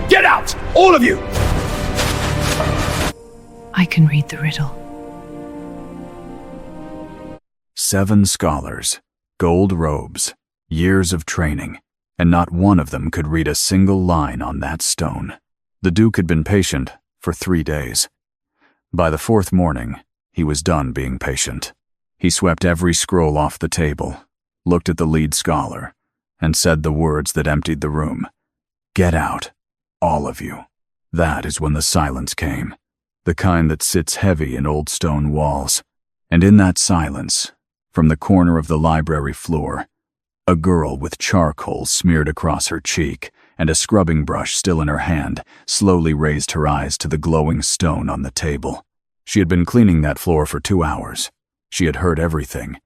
Get out! All of you! I can read the riddle. 7 scholars, gold robes, years of training, and not one of them could read a single line on that stone. The Duke had been patient for 3 days. By the 4th morning, he was done being patient. He swept every scroll off the table, looked at the lead scholar, and said the words that emptied the room. Get out, all of you. That is when the silence came, the kind that sits heavy in old stone walls. And in that silence, from the corner of the library floor, a girl with charcoal smeared across her cheek and a scrubbing brush still in her hand slowly raised her eyes to the glowing stone on the table. She had been cleaning that floor for 2 hours. She had heard everything.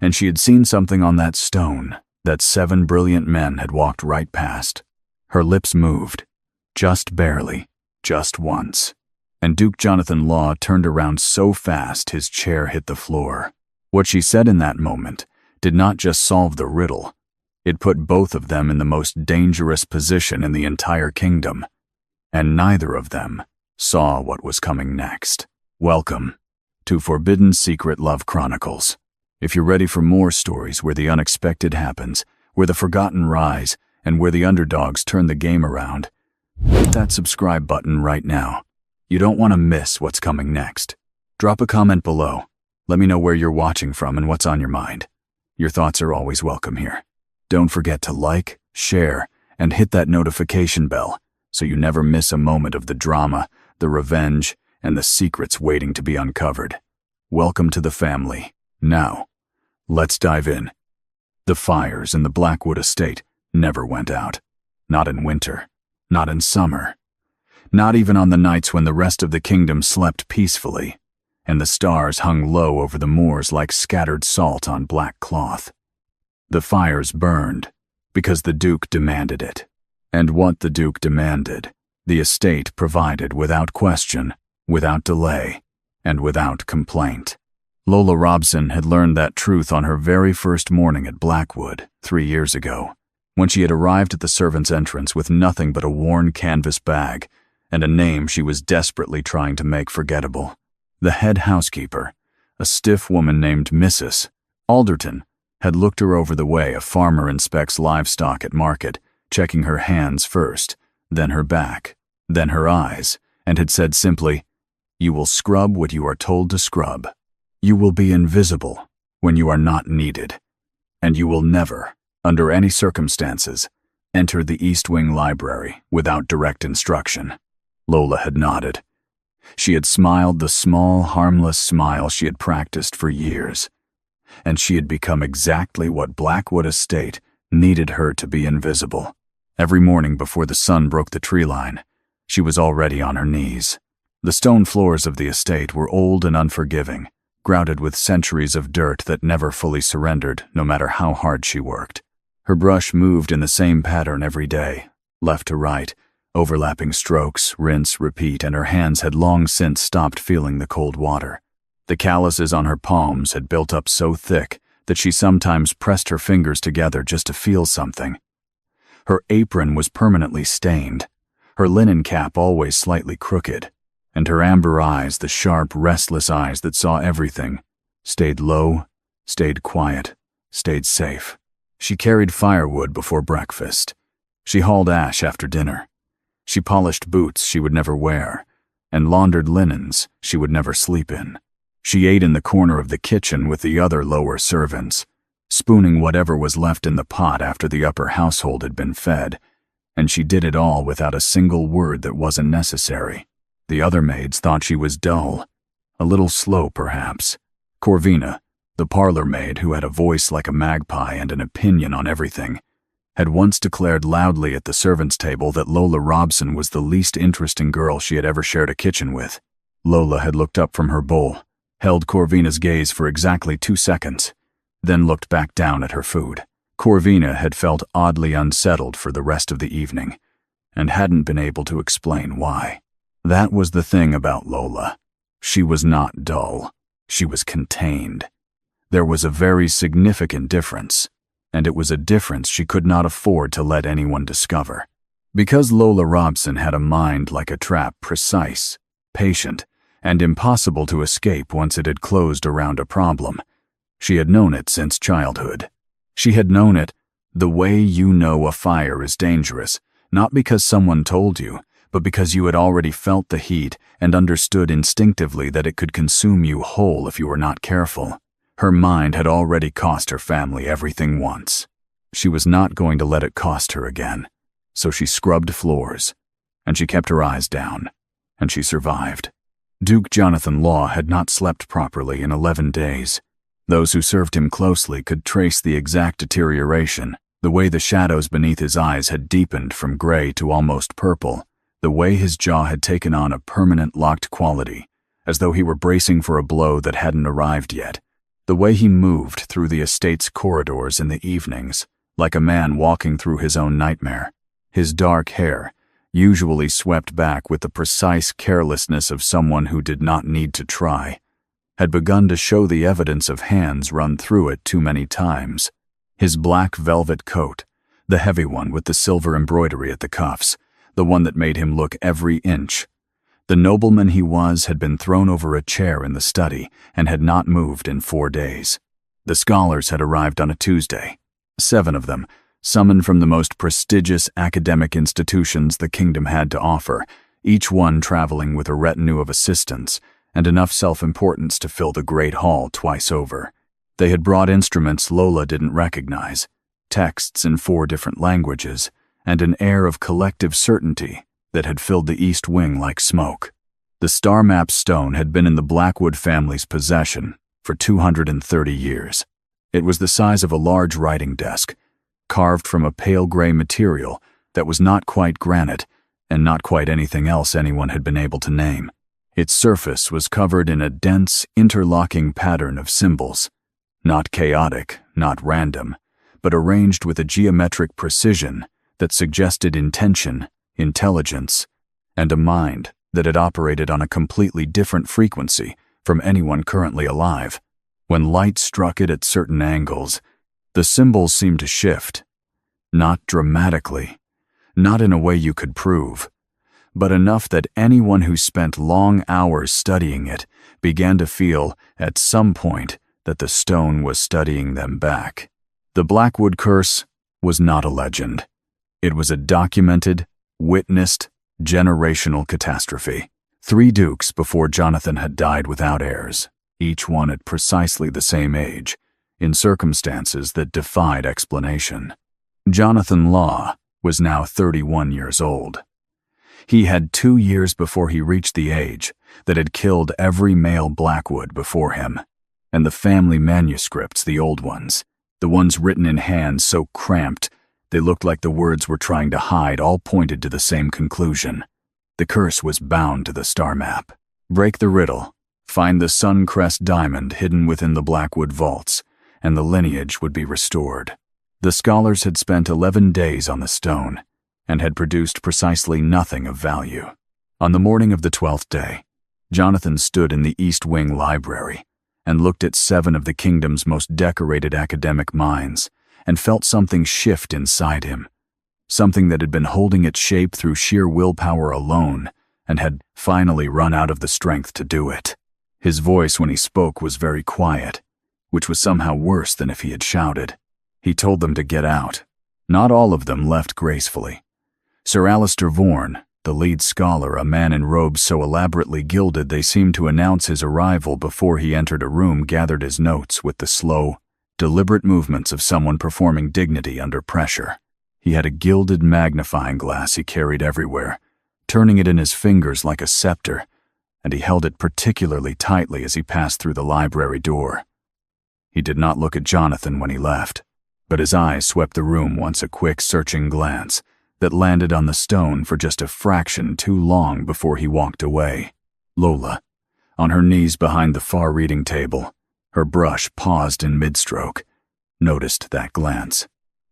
And she had seen something on that stone that 7 brilliant men had walked right past. Her lips moved, just barely, just once. And Duke Jonathan Law turned around so fast his chair hit the floor. What she said in that moment did not just solve the riddle. It put both of them in the most dangerous position in the entire kingdom. And neither of them saw what was coming next. Welcome to Forbidden Secret Love Chronicles. If you're ready for more stories where the unexpected happens, where the forgotten rise, and where the underdogs turn the game around, hit that subscribe button right now. You don't want to miss what's coming next. Drop a comment below. Let me know where you're watching from and what's on your mind. Your thoughts are always welcome here. Don't forget to like, share, and hit that notification bell so you never miss a moment of the drama, the revenge, and the secrets waiting to be uncovered. Welcome to the family. Now, let's dive in. The fires in the Blackwood estate never went out. Not in winter, not in summer, not even on the nights when the rest of the kingdom slept peacefully, and the stars hung low over the moors like scattered salt on black cloth. The fires burned because the Duke demanded it. And what the Duke demanded, the estate provided without question, without delay, and without complaint. Lola Robson had learned that truth on her very first morning at Blackwood 3 years ago, when she had arrived at the servants' entrance with nothing but a worn canvas bag and a name she was desperately trying to make forgettable. The head housekeeper, a stiff woman named Mrs. Alderton, had looked her over the way a farmer inspects livestock at market, checking her hands first, then her back, then her eyes, and had said simply, "You will scrub what you are told to scrub. You will be invisible when you are not needed. And you will never, under any circumstances, enter the East Wing Library without direct instruction." Lola had nodded. She had smiled the small, harmless smile she had practiced for years. And she had become exactly what Blackwood Estate needed her to be: invisible. Every morning before the sun broke the tree line, she was already on her knees. The stone floors of the estate were old and unforgiving, grouted with centuries of dirt that never fully surrendered, no matter how hard she worked. Her brush moved in the same pattern every day, left to right, overlapping strokes, rinse, repeat, and her hands had long since stopped feeling the cold water. The calluses on her palms had built up so thick that she sometimes pressed her fingers together just to feel something. Her apron was permanently stained, her linen cap always slightly crooked, and her amber eyes, the sharp, restless eyes that saw everything, stayed low, stayed quiet, stayed safe. She carried firewood before breakfast. She hauled ash after dinner. She polished boots she would never wear, and laundered linens she would never sleep in. She ate in the corner of the kitchen with the other lower servants, spooning whatever was left in the pot after the upper household had been fed, and she did it all without a single word that wasn't necessary. The other maids thought she was dull, a little slow perhaps. Corvina, the parlor maid who had a voice like a magpie and an opinion on everything, had once declared loudly at the servants' table that Lola Robson was the least interesting girl she had ever shared a kitchen with. Lola had looked up from her bowl, held Corvina's gaze for exactly 2 seconds, then looked back down at her food. Corvina had felt oddly unsettled for the rest of the evening, and hadn't been able to explain why. That was the thing about Lola. She was not dull. She was contained. There was a very significant difference, and it was a difference she could not afford to let anyone discover. Because Lola Robson had a mind like a trap, precise, patient, and impossible to escape once it had closed around a problem. She had known it since childhood. She had known it the way you know a fire is dangerous, not because someone told you, but because you had already felt the heat and understood instinctively that it could consume you whole if you were not careful. Her mind had already cost her family everything once. She was not going to let it cost her again. So she scrubbed floors, and she kept her eyes down, and she survived. Duke Jonathan Law had not slept properly in 11 days. Those who served him closely could trace the exact deterioration, the way the shadows beneath his eyes had deepened from gray to almost purple, the way his jaw had taken on a permanent locked quality, as though he were bracing for a blow that hadn't arrived yet, the way he moved through the estate's corridors in the evenings, like a man walking through his own nightmare. His dark hair, usually swept back with the precise carelessness of someone who did not need to try, had begun to show the evidence of hands run through it too many times. His black velvet coat, the heavy one with the silver embroidery at the cuffs, the one that made him look every inch. The nobleman he was had been thrown over a chair in the study and had not moved in 4 days. The scholars had arrived on a Tuesday, 7 of them, summoned from the most prestigious academic institutions the kingdom had to offer, each one traveling with a retinue of assistants and enough self-importance to fill the great hall twice over. They had brought instruments Lola didn't recognize, texts in 4 different languages, and an air of collective certainty that had filled the East Wing like smoke. The star map stone had been in the Blackwood family's possession for 230 years. It was the size of a large writing desk, carved from a pale gray material that was not quite granite and not quite anything else anyone had been able to name. Its surface was covered in a dense, interlocking pattern of symbols, not chaotic, not random, but arranged with a geometric precision that suggested intention, intelligence, and a mind that had operated on a completely different frequency from anyone currently alive. When light struck it at certain angles, the symbols seemed to shift, not dramatically, not in a way you could prove, but enough that anyone who spent long hours studying it began to feel, at some point, that the stone was studying them back. The Blackwood curse was not a legend. It was a documented, witnessed, generational catastrophe. 3 dukes before Jonathan had died without heirs, each one at precisely the same age, in circumstances that defied explanation. Jonathan Law was now 31 years old. He had 2 years before he reached the age that had killed every male Blackwood before him, and the family manuscripts, the old ones, the ones written in hand so cramped they looked like the words were trying to hide, all pointed to the same conclusion. The curse was bound to the star map. Break the riddle, find the Suncrest diamond hidden within the Blackwood vaults, and the lineage would be restored. The scholars had spent 11 days on the stone, and had produced precisely nothing of value. On the morning of the 12th day, Jonathan stood in the East Wing library and looked at 7 of the kingdom's most decorated academic minds, and felt something shift inside him, something that had been holding its shape through sheer willpower alone and had finally run out of the strength to do it. His voice when he spoke was very quiet, which was somehow worse than if he had shouted. He told them to get out. Not all of them left gracefully. Sir Alistair Vaughan, the lead scholar, a man in robes so elaborately gilded they seemed to announce his arrival before he entered a room, gathered his notes with the slow, deliberate movements of someone performing dignity under pressure. He had a gilded magnifying glass he carried everywhere, turning it in his fingers like a scepter, and he held it particularly tightly as he passed through the library door. He did not look at Jonathan when he left, but his eyes swept the room once, a quick, searching glance that landed on the stone for just a fraction too long before he walked away. Lola, on her knees behind the far reading table, her brush paused in mid-stroke, noticed that glance.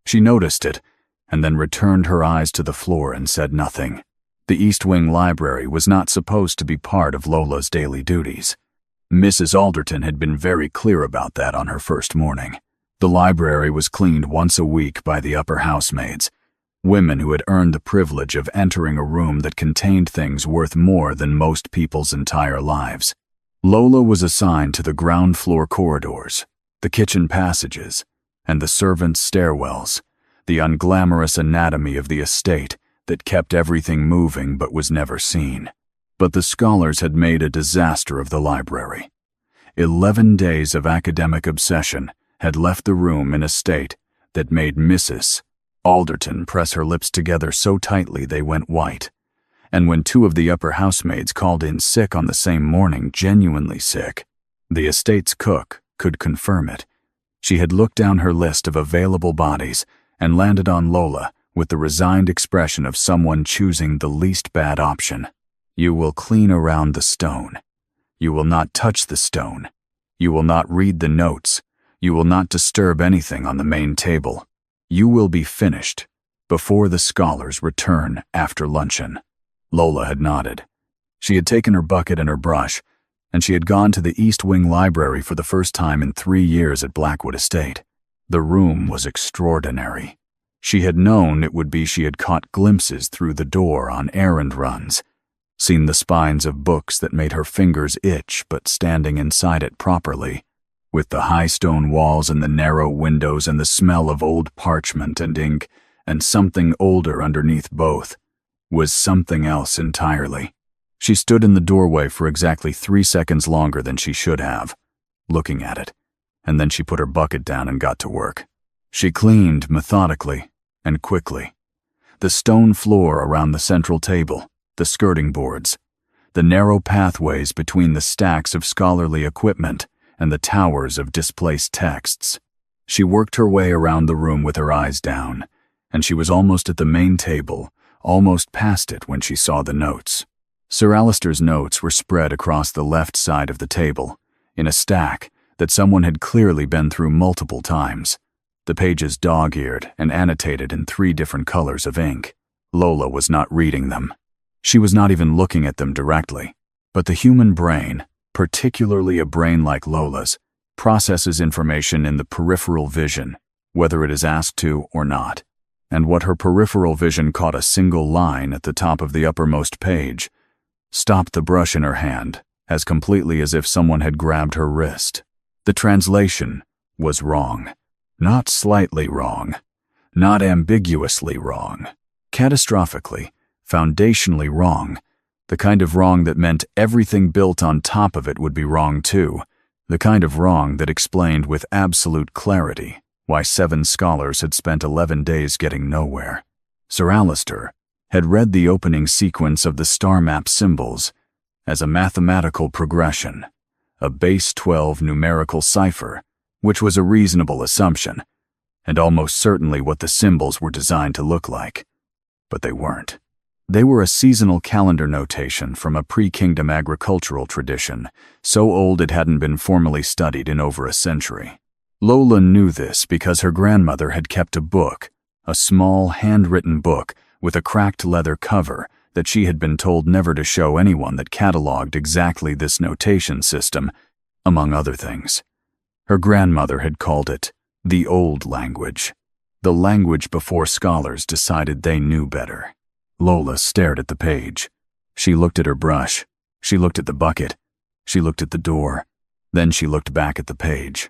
She noticed it, and then returned her eyes to the floor and said nothing. The East Wing library was not supposed to be part of Lola's daily duties. Mrs. Alderton had been very clear about that on her first morning. The library was cleaned once a week by the upper housemaids, Women who had earned the privilege of entering a room that contained things worth more than most people's entire lives. Lola was assigned to the ground floor corridors, the kitchen passages, and the servants' stairwells, the unglamorous anatomy of the estate that kept everything moving but was never seen. But the scholars had made a disaster of the library. 11 days of academic obsession had left the room in a state that made Mrs. Alderton press her lips together so tightly they went white. And when 2 of the upper housemaids called in sick on the same morning, genuinely sick, the estate's cook could confirm it. She had looked down her list of available bodies and landed on Lola with the resigned expression of someone choosing the least bad option. You will clean around the stone. You will not touch the stone. You will not read the notes. You will not disturb anything on the main table. You will be finished before the scholars return after luncheon. Lola had nodded. She had taken her bucket and her brush, and she had gone to the East Wing Library for the first time in 3 years at Blackwood Estate. The room was extraordinary. She had known it would be. She had caught glimpses through the door on errand runs, seen the spines of books that made her fingers itch, but standing inside it properly, with the high stone walls and the narrow windows and the smell of old parchment and ink and something older underneath both, was something else entirely. She stood in the doorway for exactly 3 seconds longer than she should have, looking at it, and then she put her bucket down and got to work. She cleaned methodically and quickly. The stone floor around the central table, the skirting boards, the narrow pathways between the stacks of scholarly equipment and the towers of displaced texts. She worked her way around the room with her eyes down, and she was almost at the main table, almost past it when she saw the notes. Sir Alister's notes were spread across the left side of the table, in a stack that someone had clearly been through multiple times, the pages dog-eared and annotated in 3 different colors of ink. Lola was not reading them. She was not even looking at them directly. But the human brain, particularly a brain like Lola's, processes information in the peripheral vision, whether it is asked to or not. And what her peripheral vision caught a single line at the top of the uppermost page, stopped the brush in her hand as completely as if someone had grabbed her wrist. The translation was wrong. Not slightly wrong. Not ambiguously wrong. Catastrophically, foundationally wrong. The kind of wrong that meant everything built on top of it would be wrong too. The kind of wrong that explained with absolute clarity why 7 scholars had spent 11 days getting nowhere. Sir Alister had read the opening sequence of the star map symbols as a mathematical progression, a base 12 numerical cipher, which was a reasonable assumption, and almost certainly what the symbols were designed to look like. But they weren't. They were a seasonal calendar notation from a pre-kingdom agricultural tradition, so old it hadn't been formally studied in over a century. Lola knew this because her grandmother had kept a book, a small handwritten book with a cracked leather cover that she had been told never to show anyone, that catalogued exactly this notation system, among other things. Her grandmother had called it the old language, the language before scholars decided they knew better. Lola stared at the page. She looked at her brush. She looked at the bucket. She looked at the door. Then she looked back at the page.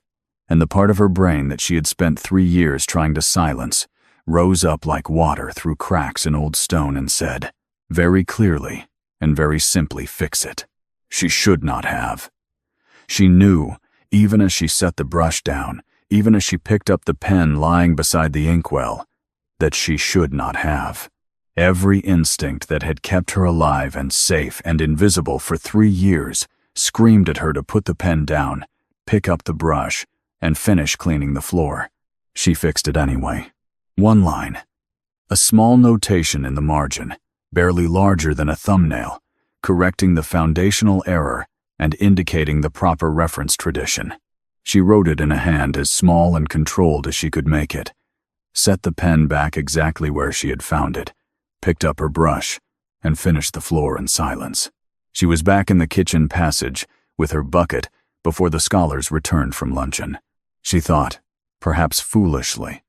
And the part of her brain that she had spent 3 years trying to silence rose up like water through cracks in old stone and said, very clearly and very simply, fix it. She should not have. She knew, even as she set the brush down, even as she picked up the pen lying beside the inkwell, that she should not have. Every instinct that had kept her alive and safe and invisible for 3 years screamed at her to put the pen down, pick up the brush, and finish cleaning the floor. She fixed it anyway. 1 line. A small notation in the margin, barely larger than a thumbnail, correcting the foundational error and indicating the proper reference tradition. She wrote it in a hand as small and controlled as she could make it, set the pen back exactly where she had found it, picked up her brush, and finished the floor in silence. She was back in the kitchen passage with her bucket before the scholars returned from luncheon. She thought, perhaps foolishly,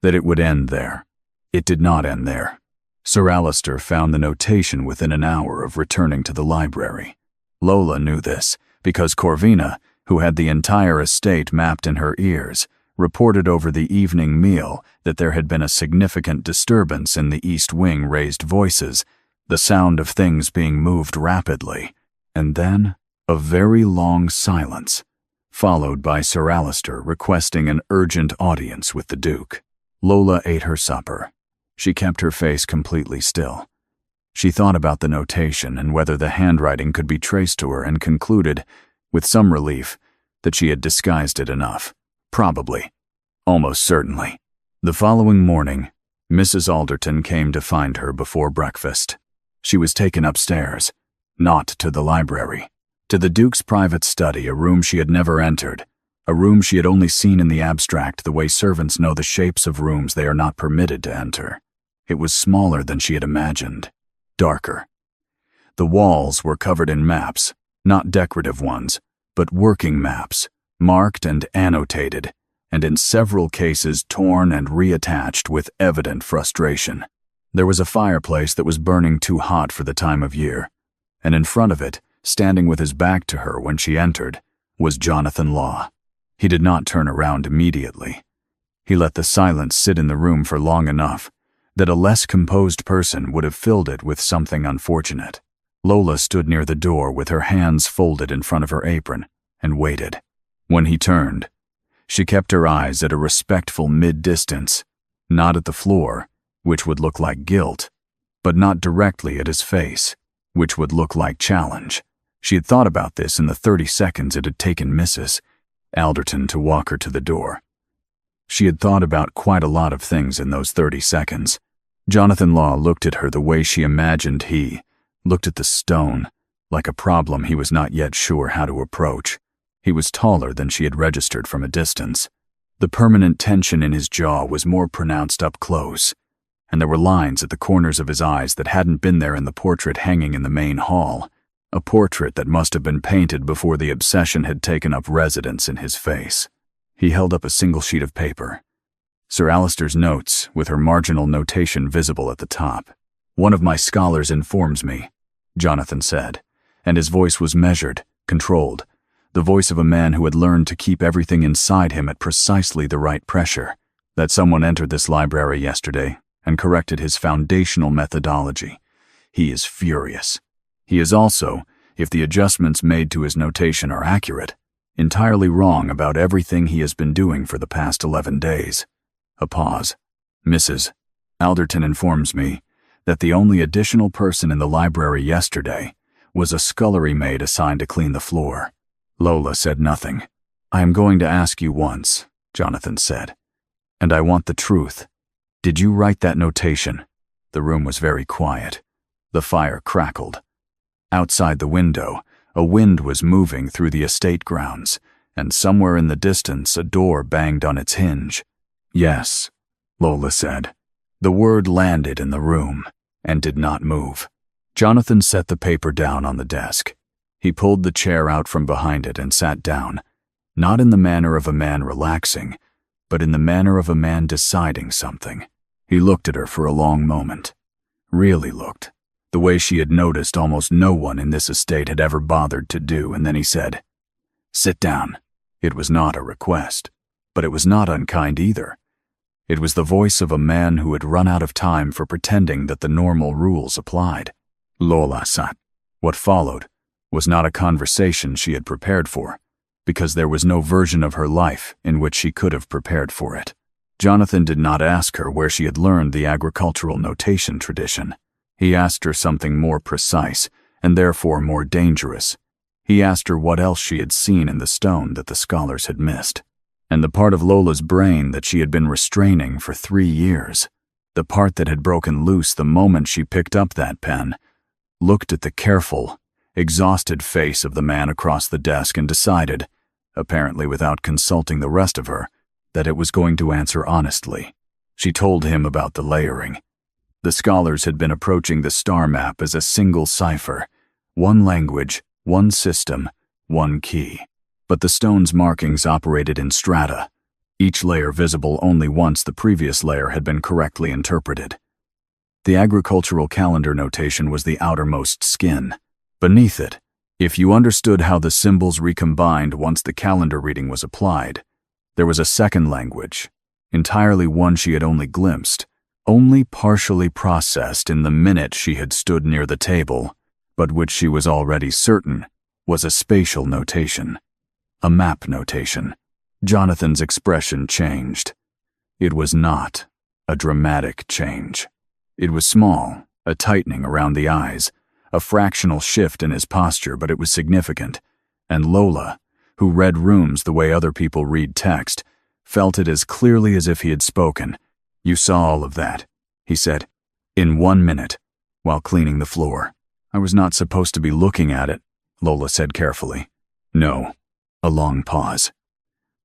that it would end there, It did not end there. Sir Alister found the notation within an hour of returning to the library. Lola knew this because Corvina, who had the entire estate mapped in her ears, reported over the evening meal that there had been a significant disturbance in the East Wing raised voices, the sound of things being moved rapidly, and then a very long silence, followed by Sir Alister requesting an urgent audience with the Duke. Lola ate her supper. She kept her face completely still. She thought about the notation and whether the handwriting could be traced to her and concluded, with some relief, that she had disguised it enough. Probably. Almost certainly. The following morning, Mrs. Alderton came to find her before breakfast. She was taken upstairs, not to the library, to the Duke's private study, a room she had never entered, a room she had only seen in the abstract the way servants know the shapes of rooms they are not permitted to enter. It was smaller than she had imagined, darker. The walls were covered in maps, not decorative ones, but working maps, marked and annotated, and in several cases torn and reattached with evident frustration. There was a fireplace that was burning too hot for the time of year, and in front of it, standing with his back to her when she entered, was Jonathan Law. He did not turn around immediately. He let the silence sit in the room for long enough that a less composed person would have filled it with something unfortunate. Lola stood near the door with her hands folded in front of her apron and waited. When he turned, she kept her eyes at a respectful mid-distance, not at the floor, which would look like guilt, but not directly at his face, which would look like challenge. She had thought about this in the 30 seconds it had taken Mrs. Alderton to walk her to the door. She had thought about quite a lot of things in those 30 seconds. Jonathan Law looked at her the way she imagined he looked at the stone, like a problem he was not yet sure how to approach. He was taller than she had registered from a distance. The permanent tension in his jaw was more pronounced up close, and there were lines at the corners of his eyes that hadn't been there in the portrait hanging in the main hall, a portrait that must have been painted before the obsession had taken up residence in his face. He held up a single sheet of paper. Sir Alister's notes, with her marginal notation visible at the top. "One of my scholars informs me," Jonathan said, and his voice was measured, controlled, the voice of a man who had learned to keep everything inside him at precisely the right pressure, "that someone entered this library yesterday and corrected his foundational methodology. He is furious. He is also, if the adjustments made to his notation are accurate, entirely wrong about everything he has been doing for the past 11 days. A pause. "Mrs. Alderton informs me that the only additional person in the library yesterday was a scullery maid assigned to clean the floor." Lola said nothing. "I am going to ask you once," Jonathan said, "and I want the truth. Did you write that notation?" The room was very quiet. The fire crackled. Outside the window, a wind was moving through the estate grounds, and somewhere in the distance a door banged on its hinge. "Yes," Lola said. The word landed in the room and did not move. Jonathan set the paper down on the desk. He pulled the chair out from behind it and sat down, not in the manner of a man relaxing, but in the manner of a man deciding something. He looked at her for a long moment. Really looked, the way she had noticed almost no one in this estate had ever bothered to do, and then he said, "Sit down." It was not a request, but it was not unkind either. It was the voice of a man who had run out of time for pretending that the normal rules applied. Lola sat. What followed was not a conversation she had prepared for, because there was no version of her life in which she could have prepared for it. Jonathan did not ask her where she had learned the agricultural notation tradition. He asked her something more precise, and therefore more dangerous. He asked her what else she had seen in the stone that the scholars had missed. And the part of Lola's brain that she had been restraining for 3 years, the part that had broken loose the moment she picked up that pen, looked at the careful, exhausted face of the man across the desk and decided, apparently without consulting the rest of her, that it was going to answer honestly. She told him about the layering. The scholars had been approaching the star map as a single cipher, one language, one system, one key. But the stone's markings operated in strata, each layer visible only once the previous layer had been correctly interpreted. The agricultural calendar notation was the outermost skin. Beneath it, if you understood how the symbols recombined once the calendar reading was applied, there was a second language, entirely one she had only glimpsed, only partially processed in the minute she had stood near the table, but which she was already certain was a spatial notation, a map notation. Jonathan's expression changed. It was not a dramatic change. It was small, a tightening around the eyes, a fractional shift in his posture, but it was significant, and Lola, who read rooms the way other people read text, felt it as clearly as if he had spoken. "You saw all of that," he said, "in 1 minute, while cleaning the floor." "I was not supposed to be looking at it," Lola said carefully. "No." A long pause.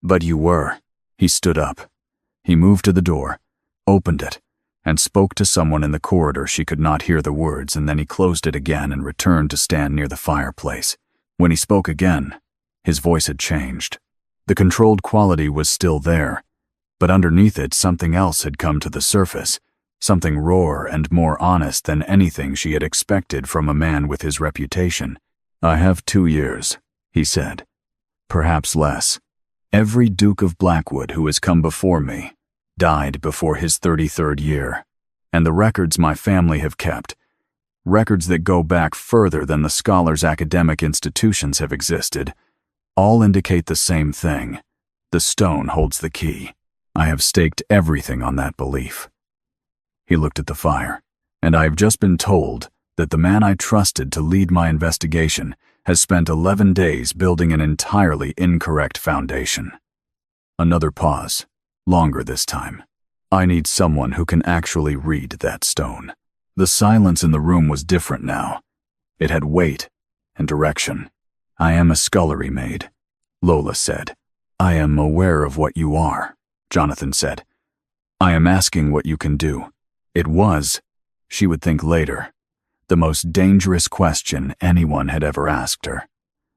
"But you were." He stood up. He moved to the door, opened it, and spoke to someone in the corridor. She could not hear the words, and then he closed it again and returned to stand near the fireplace. When he spoke again, his voice had changed. The controlled quality was still there, but underneath it something else had come to the surface, something rawer and more honest than anything she had expected from a man with his reputation. "I have 2 years," he said. "Perhaps less. Every Duke of Blackwood who has come before me died before his 33rd year, and the records my family have kept, records that go back further than the scholars' academic institutions have existed, all indicate the same thing. The stone holds the key. I have staked everything on that belief." He looked at the fire. "And I have just been told that the man I trusted to lead my investigation has spent 11 days building an entirely incorrect foundation." Another pause, longer this time. "I need someone who can actually read that stone." The silence in the room was different now. It had weight and direction. "I am a scullery maid," Lola said. "I am aware of what you are," Jonathan said. "I am asking what you can do." It was, she would think later, the most dangerous question anyone had ever asked her.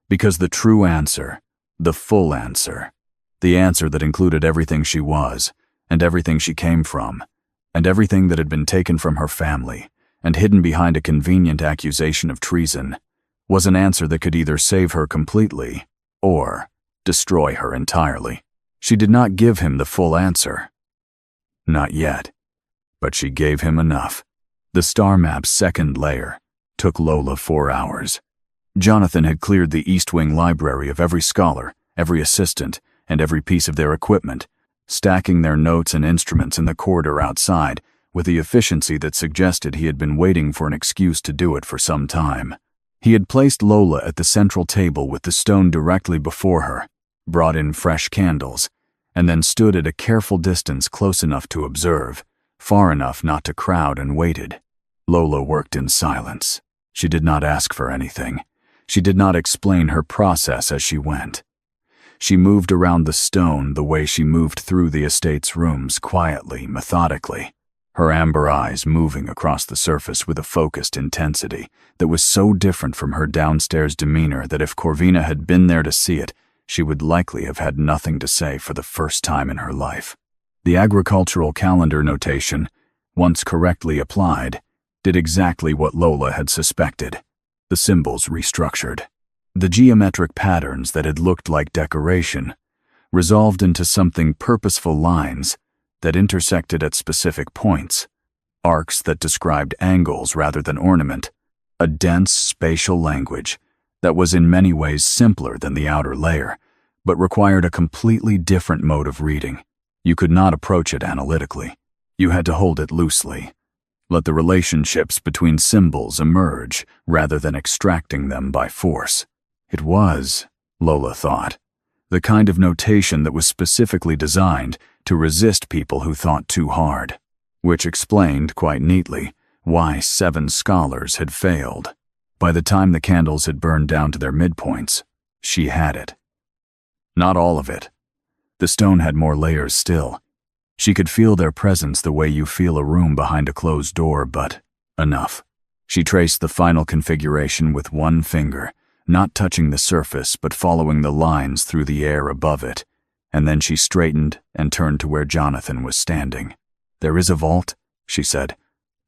Because the true answer, the full answer, the answer that included everything she was, and everything she came from, and everything that had been taken from her family, and hidden behind a convenient accusation of treason, was an answer that could either save her completely or destroy her entirely. She did not give him the full answer. Not yet. But she gave him enough. The star map's second layer took Lola 4 hours. Jonathan had cleared the East Wing library of every scholar, every assistant, and every piece of their equipment, stacking their notes and instruments in the corridor outside with the efficiency that suggested he had been waiting for an excuse to do it for some time. He had placed Lola at the central table with the stone directly before her, brought in fresh candles, and then stood at a careful distance close enough to observe, far enough not to crowd, and waited. Lola worked in silence. She did not ask for anything. She did not explain her process as she went. She moved around the stone the way she moved through the estate's rooms, quietly, methodically, her amber eyes moving across the surface with a focused intensity that was so different from her downstairs demeanor that if Corvina had been there to see it, she would likely have had nothing to say for the first time in her life. The agricultural calendar notation, once correctly applied, did exactly what Lola had suspected. The symbols restructured. The geometric patterns that had looked like decoration resolved into something purposeful: lines that intersected at specific points, arcs that described angles rather than ornament, a dense spatial language that was in many ways simpler than the outer layer, but required a completely different mode of reading. You could not approach it analytically. You had to hold it loosely. Let the relationships between symbols emerge rather than extracting them by force. It was, Lola thought, the kind of notation that was specifically designed to resist people who thought too hard, which explained, quite neatly, why 7 scholars had failed. By the time the candles had burned down to their midpoints, she had it. Not all of it. The stone had more layers still. She could feel their presence the way you feel a room behind a closed door, but enough. She traced the final configuration with one finger, not touching the surface but following the lines through the air above it, and then she straightened and turned to where Jonathan was standing. "There is a vault," she said.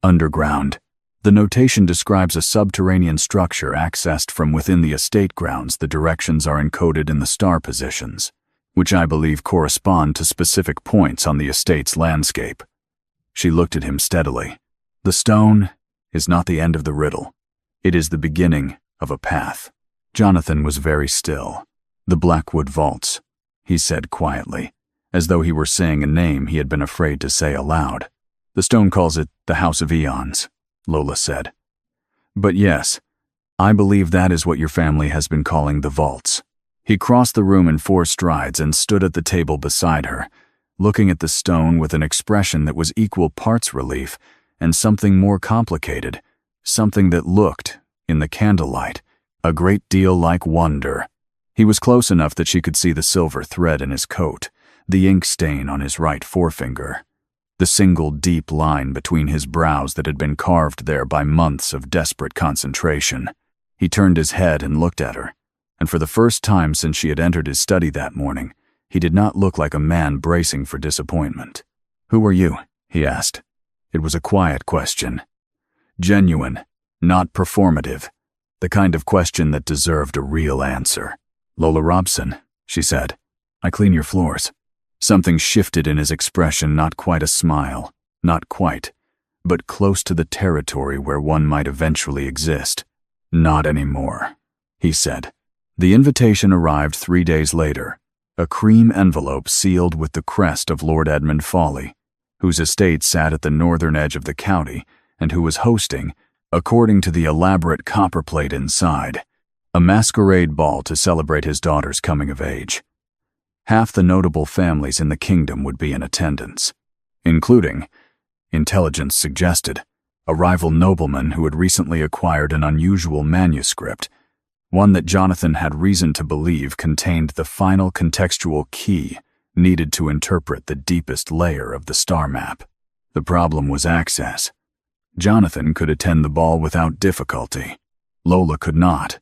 "Underground. The notation describes a subterranean structure accessed from within the estate grounds. The directions are encoded in the star positions, which I believe correspond to specific points on the estate's landscape." She looked at him steadily. "The stone is not the end of the riddle. It is the beginning of a path." Jonathan was very still. "The Blackwood Vaults," he said quietly, as though he were saying a name he had been afraid to say aloud. "The stone calls it the House of Eons," Lola said. "But yes, I believe that is what your family has been calling the vaults." He crossed the room in 4 strides and stood at the table beside her, looking at the stone with an expression that was equal parts relief and something more complicated, something that looked, in the candlelight, a great deal like wonder. He was close enough that she could see the silver thread in his coat, the ink stain on his right forefinger, the single deep line between his brows that had been carved there by months of desperate concentration. He turned his head and looked at her, and for the first time since she had entered his study that morning, he did not look like a man bracing for disappointment. "Who are you?" he asked. It was a quiet question. Genuine, not performative, the kind of question that deserved a real answer. "Lola Robson," she said. "I clean your floors." Something shifted in his expression, not quite a smile, not quite, but close to the territory where one might eventually exist. "Not anymore," he said. The invitation arrived 3 days later, a cream envelope sealed with the crest of Lord Edmund Foley, whose estate sat at the northern edge of the county and who was hosting, according to the elaborate copperplate inside, a masquerade ball to celebrate his daughter's coming of age. Half the notable families in the kingdom would be in attendance, including, intelligence suggested, a rival nobleman who had recently acquired an unusual manuscript, one that Jonathan had reason to believe contained the final contextual key needed to interpret the deepest layer of the star map. The problem was access. Jonathan could attend the ball without difficulty. Lola could not.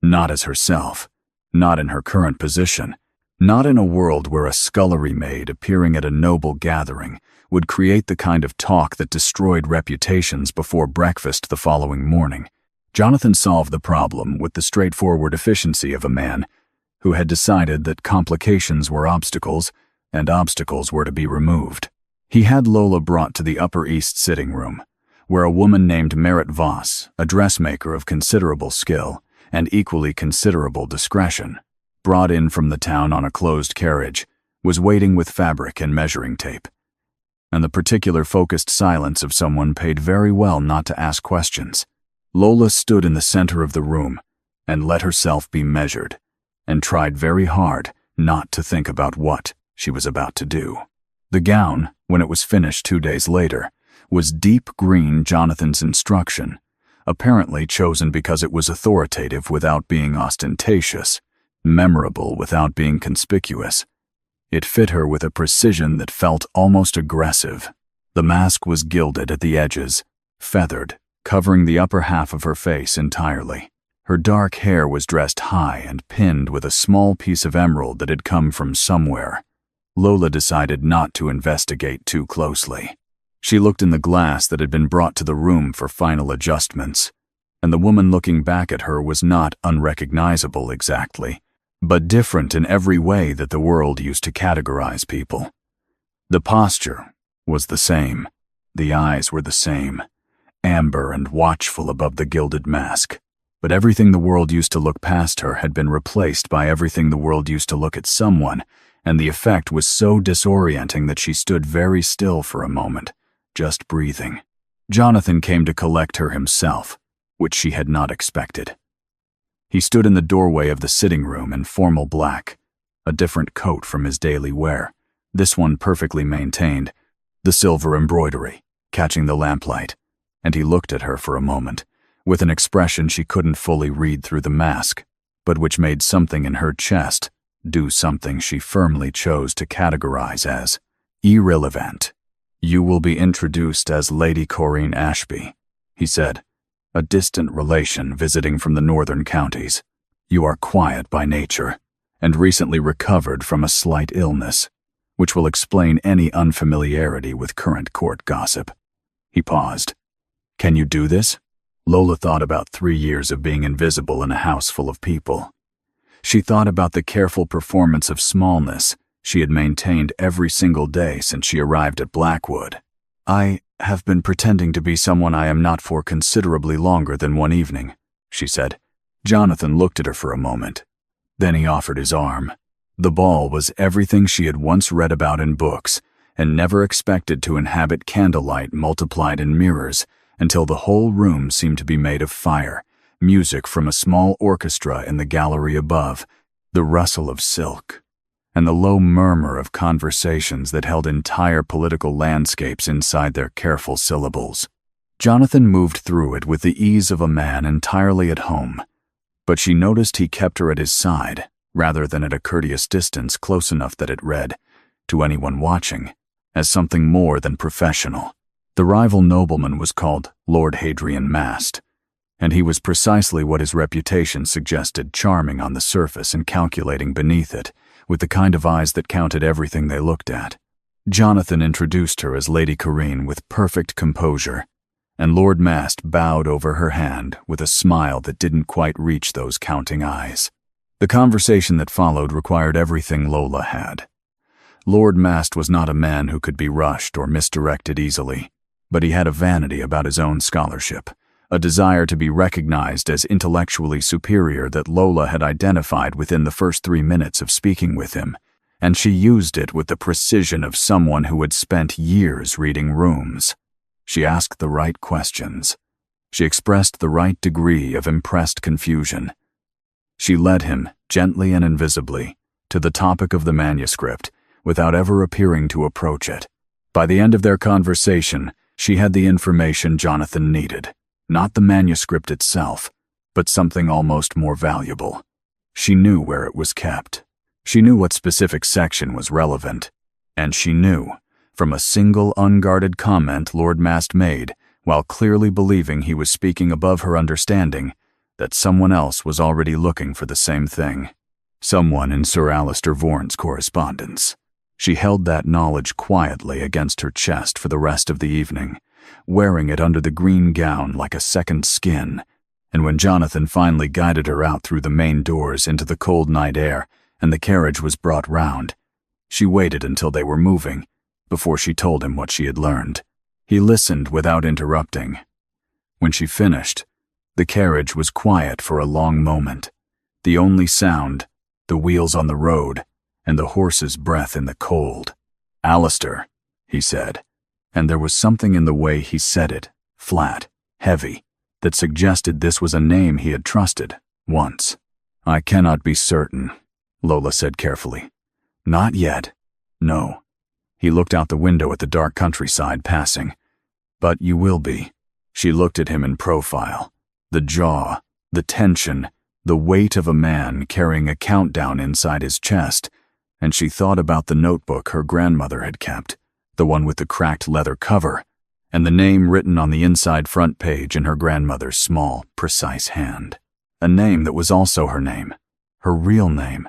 Not as herself. Not in her current position. Not in a world where a scullery maid appearing at a noble gathering would create the kind of talk that destroyed reputations before breakfast the following morning. Jonathan solved the problem with the straightforward efficiency of a man who had decided that complications were obstacles and obstacles were to be removed. He had Lola brought to the Upper East sitting room, where a woman named Merritt Voss, a dressmaker of considerable skill and equally considerable discretion, brought in from the town on a closed carriage, was waiting with fabric and measuring tape. And the particular focused silence of someone paid very well not to ask questions. Lola stood in the center of the room and let herself be measured, and tried very hard not to think about what she was about to do. The gown, when it was finished 2 days later, was deep green Jonathan's instruction, apparently chosen because it was authoritative without being ostentatious, memorable without being conspicuous. It fit her with a precision that felt almost aggressive. The mask was gilded at the edges, feathered, covering the upper half of her face entirely. Her dark hair was dressed high and pinned with a small piece of emerald that had come from somewhere. Lola decided not to investigate too closely. She looked in the glass that had been brought to the room for final adjustments, and the woman looking back at her was not unrecognizable exactly, but different in every way that the world used to categorize people. The posture was the same. The eyes were the same, amber and watchful above the gilded mask. But everything the world used to look past her had been replaced by everything the world used to look at someone, and the effect was so disorienting that she stood very still for a moment, just breathing. Jonathan came to collect her himself, which she had not expected. He stood in the doorway of the sitting room in formal black, a different coat from his daily wear, this one perfectly maintained, the silver embroidery, catching the lamplight, and he looked at her for a moment, with an expression she couldn't fully read through the mask, but which made something in her chest do something she firmly chose to categorize as irrelevant. "You will be introduced as Lady Corinne Ashby," he said, "a distant relation visiting from the northern counties. You are quiet by nature, and recently recovered from a slight illness, which will explain any unfamiliarity with current court gossip. He paused. Can you do this? Lola thought about 3 years of being invisible in a house full of people. She thought about the careful performance of smallness she had maintained every single day since she arrived at Blackwood. I have been pretending to be someone I am not for considerably longer than one evening, she said. Jonathan looked at her for a moment. Then he offered his arm. The ball was everything she had once read about in books and never expected to inhabit candlelight multiplied in mirrors until the whole room seemed to be made of fire, music from a small orchestra in the gallery above, the rustle of silk, and the low murmur of conversations that held entire political landscapes inside their careful syllables. Jonathan moved through it with the ease of a man entirely at home, but she noticed he kept her at his side, rather than at a courteous distance close enough that it read, to anyone watching, as something more than professional. The rival nobleman was called Lord Hadrian Mast, and he was precisely what his reputation suggested, charming on the surface and calculating beneath it, with the kind of eyes that counted everything they looked at. Jonathan introduced her as Lady Corinne with perfect composure, and Lord Mast bowed over her hand with a smile that didn't quite reach those counting eyes. The conversation that followed required everything Lola had. Lord Mast was not a man who could be rushed or misdirected easily, but he had a vanity about his own scholarship, a desire to be recognized as intellectually superior that Lola had identified within the first 3 minutes of speaking with him, and she used it with the precision of someone who had spent years reading rooms. She asked the right questions. She expressed the right degree of impressed confusion. She led him, gently and invisibly, to the topic of the manuscript, without ever appearing to approach it. By the end of their conversation, she had the information Jonathan needed. Not the manuscript itself, but something almost more valuable. She knew where it was kept. She knew what specific section was relevant. And she knew, from a single unguarded comment Lord Mast made, while clearly believing he was speaking above her understanding, that someone else was already looking for the same thing. Someone in Sir Alister Vaughan's correspondence. She held that knowledge quietly against her chest for the rest of the evening, wearing it under the green gown like a second skin, and when Jonathan finally guided her out through the main doors into the cold night air and the carriage was brought round, she waited until they were moving before she told him what she had learned. He listened without interrupting. When she finished, the carriage was quiet for a long moment, the only sound, the wheels on the road, and the horse's breath in the cold. "Alister," he said, and there was something in the way he said it, flat, heavy, that suggested this was a name he had trusted, once. "I cannot be certain," Lola said carefully. "Not yet. No." He looked out the window at the dark countryside passing. "But you will be." She looked at him in profile. The jaw, the tension, the weight of a man carrying a countdown inside his chest, and she thought about the notebook her grandmother had kept, the one with the cracked leather cover, and the name written on the inside front page in her grandmother's small, precise hand. A name that was also her name, her real name,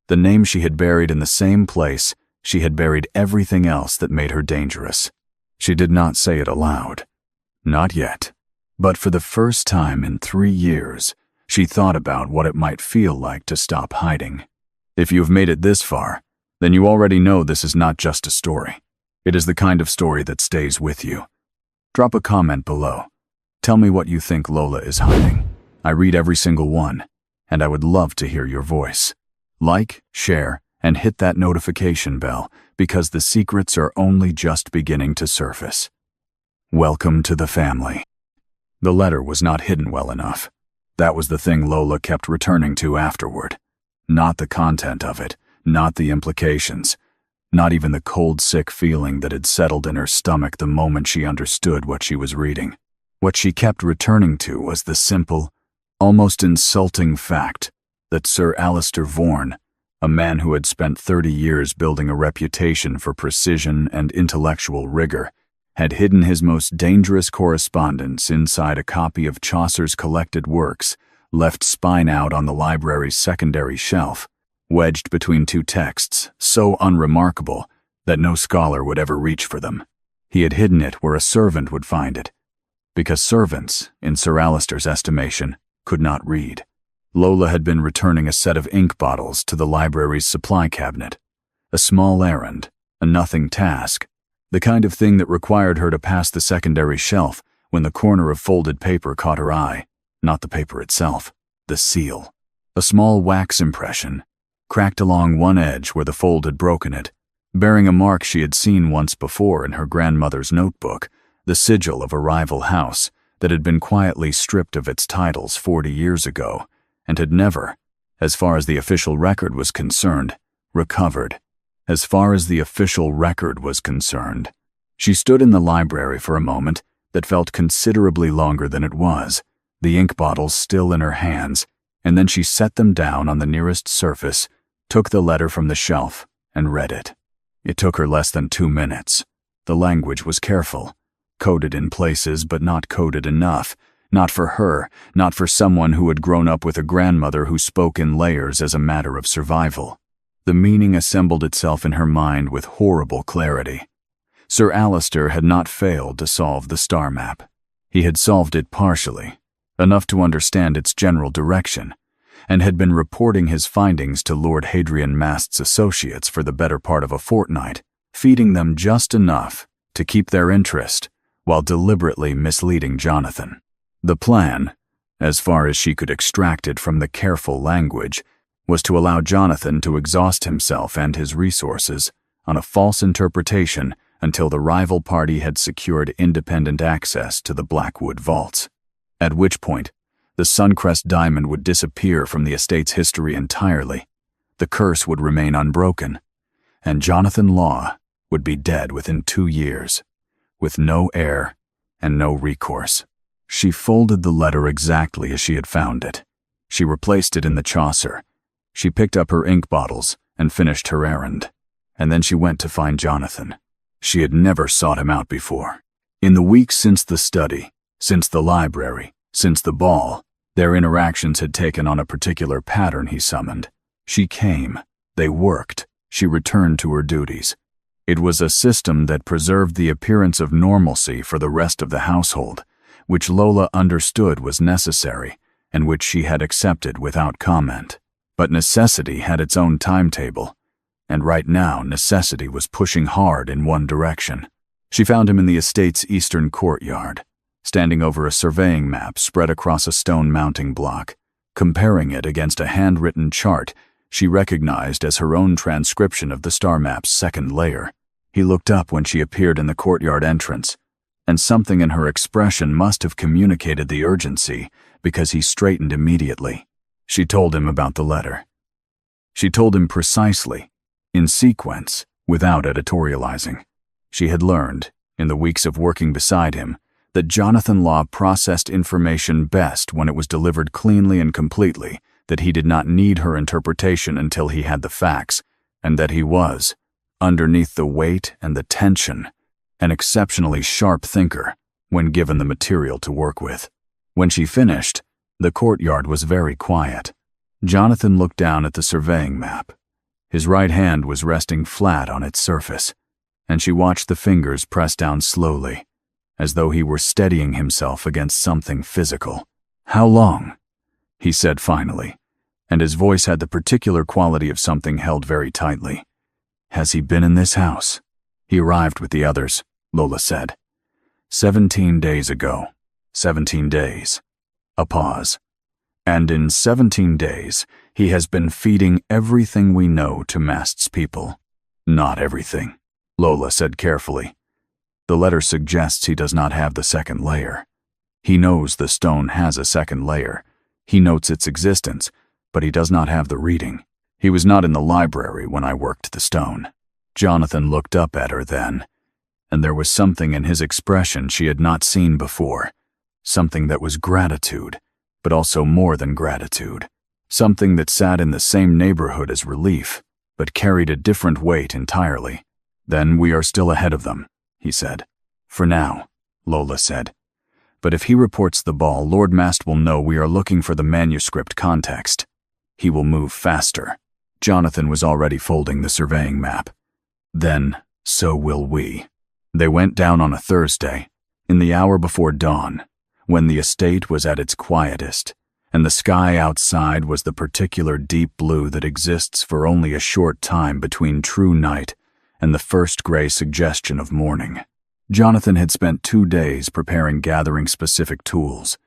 the name she had buried in the same place she had buried everything else that made her dangerous. She did not say it aloud. Not yet. But for the first time in 3 years, she thought about what it might feel like to stop hiding. If you've made it this far, then you already know this is not just a story. It is the kind of story that stays with you. Drop a comment below. Tell me what you think Lola is hiding. I read every single one, and I would love to hear your voice. Like, share, and hit that notification bell, because the secrets are only just beginning to surface. Welcome to the family. The letter was not hidden well enough. That was the thing Lola kept returning to afterward. Not the content of it, not the implications, not even the cold, sick feeling that had settled in her stomach the moment she understood what she was reading. What she kept returning to was the simple, almost insulting fact that Sir Alister Vaughan, a man who had spent 30 years building a reputation for precision and intellectual rigor, had hidden his most dangerous correspondence inside a copy of Chaucer's collected works, left spine out on the library's secondary shelf, wedged between two texts so unremarkable that no scholar would ever reach for them. He had hidden it where a servant would find it, because servants, in Sir Alister's estimation, could not read. Lola had been returning a set of ink bottles to the library's supply cabinet. A small errand, a nothing task, the kind of thing that required her to pass the secondary shelf when the corner of folded paper caught her eye, not the paper itself, the seal. A small wax impression, cracked along one edge where the fold had broken it, bearing a mark she had seen once before in her grandmother's notebook, the sigil of a rival house that had been quietly stripped of its titles 40 years ago and had never, as far as the official record was concerned, recovered. As far as the official record was concerned. She stood in the library for a moment that felt considerably longer than it was, the ink bottles still in her hands, and then she set them down on the nearest surface, took the letter from the shelf, and read it. It took her less than 2 minutes. The language was careful, coded in places but not coded enough, not for her, not for someone who had grown up with a grandmother who spoke in layers as a matter of survival. The meaning assembled itself in her mind with horrible clarity. Sir Alister had not failed to solve the star map. He had solved it partially, enough to understand its general direction, and had been reporting his findings to Lord Hadrian Mast's associates for the better part of a fortnight, feeding them just enough to keep their interest while deliberately misleading Jonathan. The plan, as far as she could extract it from the careful language, was to allow Jonathan to exhaust himself and his resources on a false interpretation until the rival party had secured independent access to the Blackwood vaults, at which point the Suncrest diamond would disappear from the estate's history entirely, the curse would remain unbroken, and Jonathan Law would be dead within 2 years, with no heir and no recourse. She folded the letter exactly as she had found it. She replaced it in the Chaucer. She picked up her ink bottles and finished her errand, and then she went to find Jonathan. She had never sought him out before. In the weeks since the study, since the library, since the ball, their interactions had taken on a particular pattern he summoned. She came, they worked, she returned to her duties. It was a system that preserved the appearance of normalcy for the rest of the household, which Lola understood was necessary and which she had accepted without comment. But necessity had its own timetable, and right now necessity was pushing hard in one direction. She found him in the estate's eastern courtyard, standing over a surveying map spread across a stone mounting block, comparing it against a handwritten chart she recognized as her own transcription of the star map's second layer. He looked up when she appeared in the courtyard entrance, and something in her expression must have communicated the urgency because he straightened immediately. She told him about the letter. She told him precisely, in sequence, without editorializing. She had learned, in the weeks of working beside him, that Jonathan Law processed information best when it was delivered cleanly and completely, that he did not need her interpretation until he had the facts, and that he was, underneath the weight and the tension, an exceptionally sharp thinker when given the material to work with. When she finished, the courtyard was very quiet. Jonathan looked down at the surveying map. His right hand was resting flat on its surface, and she watched the fingers press down slowly, as though he were steadying himself against something physical. "How long?" he said finally, and his voice had the particular quality of something held very tightly. "Has he been in this house?" "He arrived with the others," Lola said. 17 days ago. 17 days. A pause. "And in 17 days, he has been feeding everything we know to Mast's people." "Not everything," Lola said carefully. "The letter suggests he does not have the second layer. He knows the stone has a second layer. He notes its existence, but he does not have the reading. He was not in the library when I worked the stone." Jonathan looked up at her then, and there was something in his expression she had not seen before, something that was gratitude, but also more than gratitude, something that sat in the same neighborhood as relief, but carried a different weight entirely. "Then we are still ahead of them," he said. "For now," Lola said. "But if he reports the ball, Lord Mast will know we are looking for the manuscript context. He will move faster." Jonathan was already folding the surveying map. Then, so will we. They went down on a Thursday, in the hour before dawn, when the estate was at its quietest, and the sky outside was the particular deep blue that exists for only a short time between true night and the first gray suggestion of morning. Jonathan had spent 2 days preparing gathering specific tools,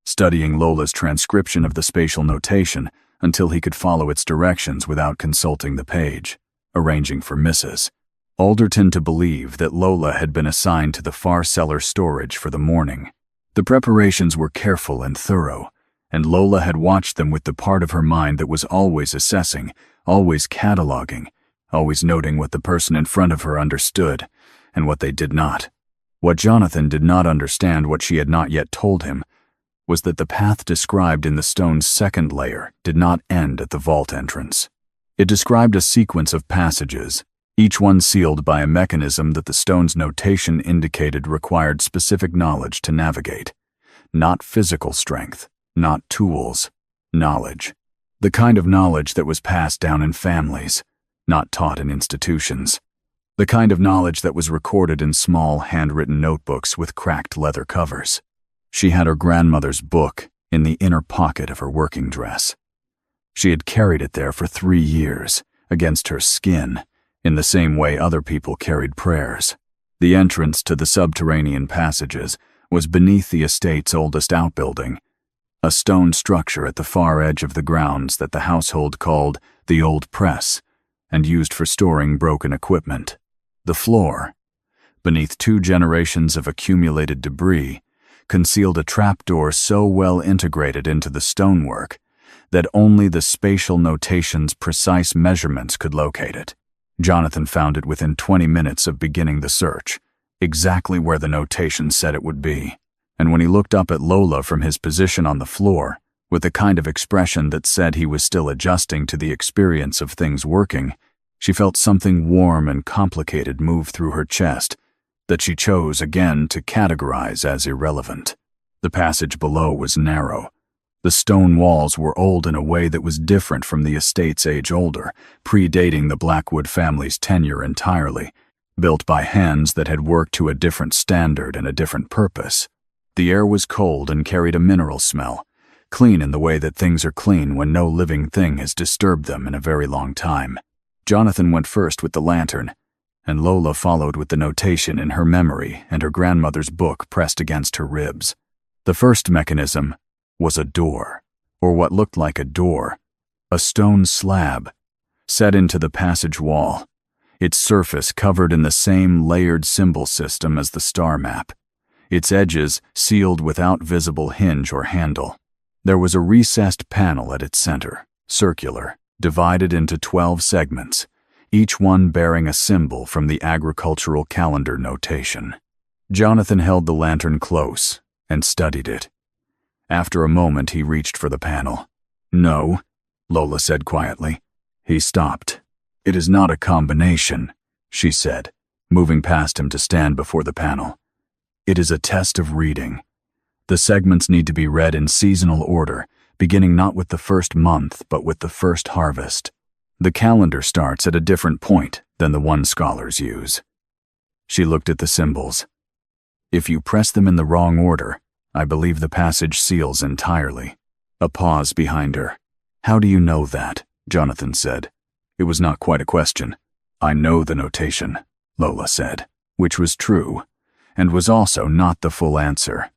studying Lola's transcription of the spatial notation until he could follow its directions without consulting the page, arranging for Mrs. Alderton to believe that Lola had been assigned to the far cellar storage for the morning. The preparations were careful and thorough, and Lola had watched them with the part of her mind that was always assessing, always cataloging, always noting what the person in front of her understood and what they did not. What Jonathan did not understand, what she had not yet told him, was that the path described in the stone's second layer did not end at the vault entrance. It described a sequence of passages, each one sealed by a mechanism that the stone's notation indicated required specific knowledge to navigate. Not physical strength, not tools, knowledge. The kind of knowledge that was passed down in families, not taught in institutions. The kind of knowledge that was recorded in small, handwritten notebooks with cracked leather covers. She had her grandmother's book in the inner pocket of her working dress. She had carried it there for 3 years, against her skin, in the same way other people carried prayers. The entrance to the subterranean passages was beneath the estate's oldest outbuilding, a stone structure at the far edge of the grounds that the household called the Old Press and used for storing broken equipment. The floor, beneath 2 generations of accumulated debris, concealed a trapdoor so well integrated into the stonework that only the spatial notation's precise measurements could locate it. Jonathan found it within 20 minutes of beginning the search, exactly where the notation said it would be. And when he looked up at Lola from his position on the floor, with the kind of expression that said he was still adjusting to the experience of things working, she felt something warm and complicated move through her chest that she chose again to categorize as irrelevant. The passage below was narrow. The stone walls were old in a way that was different from the estate's age older, predating the Blackwood family's tenure entirely, built by hands that had worked to a different standard and a different purpose. The air was cold and carried a mineral smell, clean in the way that things are clean when no living thing has disturbed them in a very long time. Jonathan went first with the lantern, and Lola followed with the notation in her memory and her grandmother's book pressed against her ribs. The first mechanism was a door, or what looked like a door, a stone slab, set into the passage wall, its surface covered in the same layered symbol system as the star map, its edges sealed without visible hinge or handle. There was a recessed panel at its center, circular, divided into 12 segments, each one bearing a symbol from the agricultural calendar notation. Jonathan held the lantern close and studied it. After a moment, he reached for the panel. "No," Lola said quietly. He stopped. "It is not a combination," she said, moving past him to stand before the panel. "It is a test of reading. The segments need to be read in seasonal order, beginning not with the first month, but with the first harvest. The calendar starts at a different point than the one scholars use." She looked at the symbols. "If you press them in the wrong order, I believe the passage seals entirely." A pause behind her. "How do you know that?" Jonathan said. It was not quite a question. "I know the notation," Lola said, which was true, and was also not the full answer.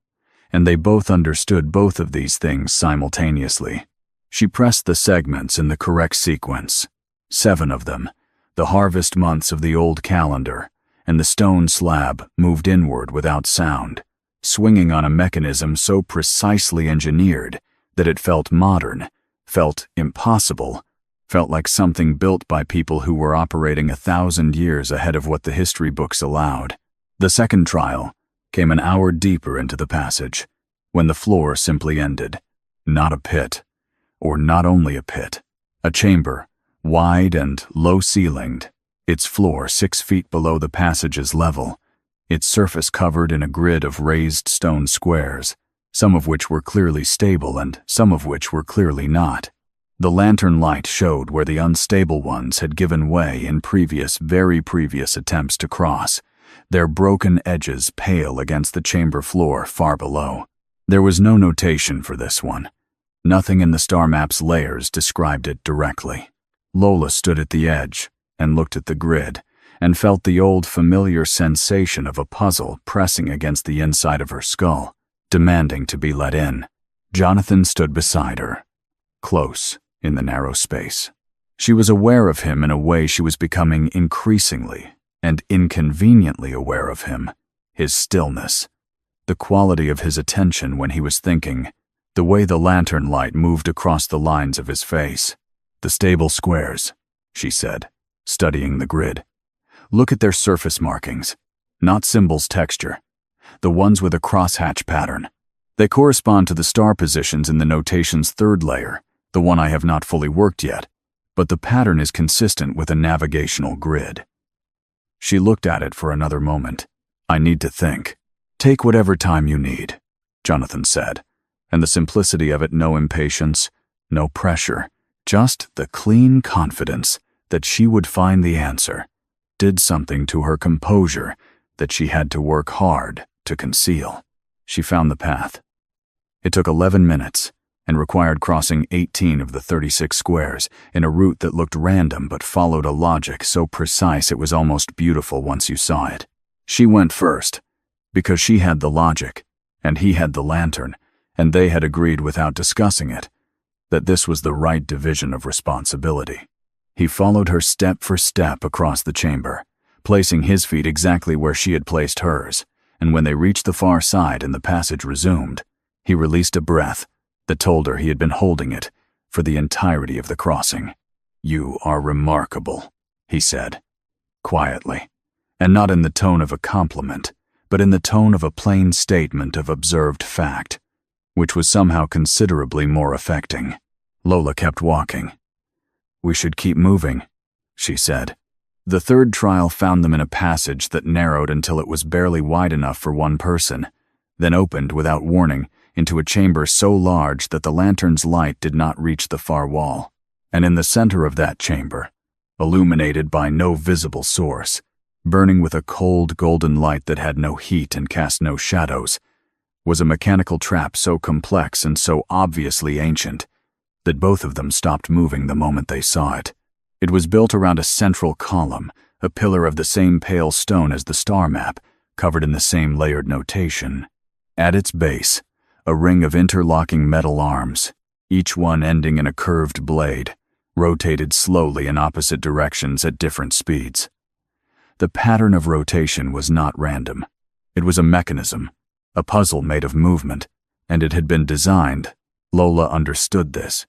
And they both understood both of these things simultaneously. She pressed the segments in the correct sequence. 7 of them, the harvest months of the old calendar, and the stone slab moved inward without sound, swinging on a mechanism so precisely engineered that it felt modern, felt impossible, felt like something built by people who were operating 1,000 years ahead of what the history books allowed. The second trial came an hour deeper into the passage, when the floor simply ended. Not a pit, or not only a pit, a chamber, wide and low-ceilinged, its floor 6 feet below the passage's level, its surface covered in a grid of raised stone squares, some of which were clearly stable and some of which were clearly not. The lantern light showed where the unstable ones had given way in very previous attempts to cross, their broken edges pale against the chamber floor far below. There was no notation for this one. Nothing in the star map's layers described it directly. Lola stood at the edge and looked at the grid and felt the old familiar sensation of a puzzle pressing against the inside of her skull, demanding to be let in. Jonathan stood beside her, close in the narrow space. She was aware of him in a way she was becoming increasingly and inconveniently aware of him, his stillness, the quality of his attention when he was thinking, the way the lantern light moved across the lines of his face. The stable squares, she said, studying the grid. Look at their surface markings, not symbols texture, the ones with a crosshatch pattern. They correspond to the star positions in the notation's third layer, the one I have not fully worked yet, but the pattern is consistent with a navigational grid. She looked at it for another moment. I need to think. Take whatever time you need, Jonathan said, and the simplicity of it, no impatience, no pressure, just the clean confidence that she would find the answer, did something to her composure that she had to work hard to conceal. She found the path. It took 11 minutes and required crossing 18 of the 36 squares in a route that looked random but followed a logic so precise it was almost beautiful once you saw it. She went first, because she had the logic, and he had the lantern, and they had agreed without discussing it, that this was the right division of responsibility. He followed her step for step across the chamber, placing his feet exactly where she had placed hers, and when they reached the far side and the passage resumed, he released a breath that told her he had been holding it for the entirety of the crossing. You are remarkable, he said, quietly, and not in the tone of a compliment, but in the tone of a plain statement of observed fact, which was somehow considerably more affecting. Lola kept walking. We should keep moving, she said. The third trial found them in a passage that narrowed until it was barely wide enough for one person, then opened without warning into a chamber so large that the lantern's light did not reach the far wall. And in the center of that chamber, illuminated by no visible source, burning with a cold golden light that had no heat and cast no shadows, was a mechanical trap so complex and so obviously ancient that both of them stopped moving the moment they saw it. It was built around a central column, a pillar of the same pale stone as the star map, covered in the same layered notation. At its base, a ring of interlocking metal arms, each one ending in a curved blade, rotated slowly in opposite directions at different speeds. The pattern of rotation was not random. It was a mechanism, a puzzle made of movement, and it had been designed, Lola understood this,